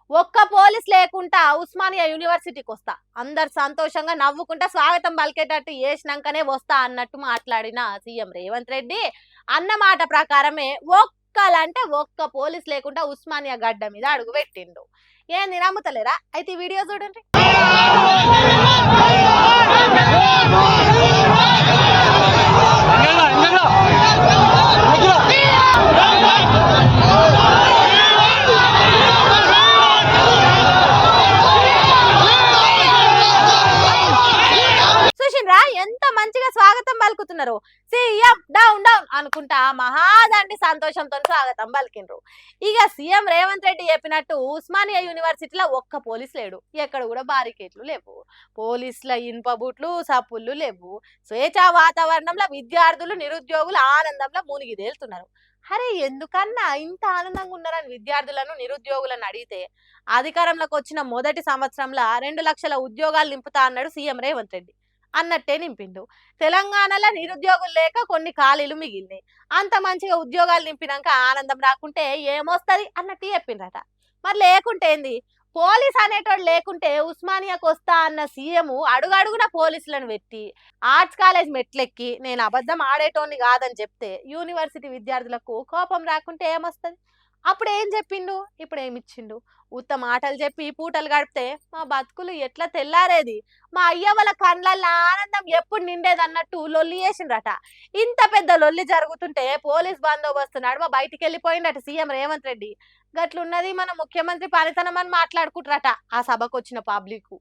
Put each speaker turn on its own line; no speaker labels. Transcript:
ఒక్క పోలీస్ లేకుండా ఉస్మానియా యూనివర్సిటీకి వస్తా, అందరు సంతోషంగా నవ్వుకుంటా స్వాగతం పలికేటట్టు చేసినాకనే వస్తా అన్నట్టు మాట్లాడిన సీఎం రేవంత్ రెడ్డి అన్న మాట ప్రకారమే ఒక్కలంటే ఒక్క పోలీస్ లేకుండా ఉస్మానియా గడ్డ మీద అడుగు పెట్టిండు. ఏంది నమ్ముతలేరా? అయితే ఈ వీడియో చూడండి. చూసిండ్రా ఎంత మంచిగా స్వాగతం పలుకుతున్నారు. సీఎం డౌన్ డౌన్ అనుకుంటా మహాదండి సంతోషంతో స్వాగతం పలికిండ్రు. ఇక సీఎం రేవంత్ రెడ్డి చెప్పినట్టు ఉస్మానియా యూనివర్సిటీలో ఒక్క పోలీస్ లేడు, ఎక్కడ కూడా బారికేట్లు లేవు, పోలీసుల ఇనుప బూట్లు సప్పుళ్ళు లేవు, స్వేచ్ఛా వాతావరణంలో విద్యార్థులు నిరుద్యోగులు ఆనందంలో మునిగి తేలుతున్నారు. అరే ఎందుకన్నా ఇంత ఆనందంగా ఉన్నారని విద్యార్థులను నిరుద్యోగులను అడిగితే అధికారంలోకి వచ్చిన మొదటి సంవత్సరంలో 2 లక్షల ఉద్యోగాలు నింపుతా అన్నాడు సీఎం రేవంత్ రెడ్డి. అన్నట్టే నింపిండు. తెలంగాణలో నిరుద్యోగులు లేక కొన్ని ఖాళీలు మిగిలినాయి, అంత మంచిగా ఉద్యోగాలు నింపినాక ఆనందం రాకుంటే ఏమొస్తుంది అన్నట్టు చెప్పిండ్రట. మరి లేకుంటే ఏంది, పోలీస్ అనేటోడు లేకుంటే ఉస్మానియాకు వస్తా అన్న సీఎం అడుగడుగున పోలీసులను పెట్టి ఆర్ట్స్ కాలేజ్ మెట్లెక్కి నేను అబద్ధం ఆడేటోని కాదని చెప్తే యూనివర్సిటీ విద్యార్థులకు కోపం రాకుంటే ఏమొస్తుంది? అప్పుడు ఏం చెప్పిండు, ఇప్పుడు ఏమిచ్చిండు? ఉత్త మాటలు చెప్పి పూటలు గడిపితే మా బతుకులు ఎట్లా తెల్లారేది, మా అయ్య వాళ్ళ కండ్లల్లో ఆనందం ఎప్పుడు నిండేది అన్నట్టు లొల్లి చేసిండ్రట. ఇంత పెద్ద లొల్లి జరుగుతుంటే పోలీస్ బందోబస్తు నడుమ బయటికి వెళ్ళిపోయిందట సీఎం రేవంత్ రెడ్డి. గట్లున్నది మన ముఖ్యమంత్రి పనితనం అని మాట్లాడుకుంటారట ఆ సభకు వచ్చిన పబ్లిక్.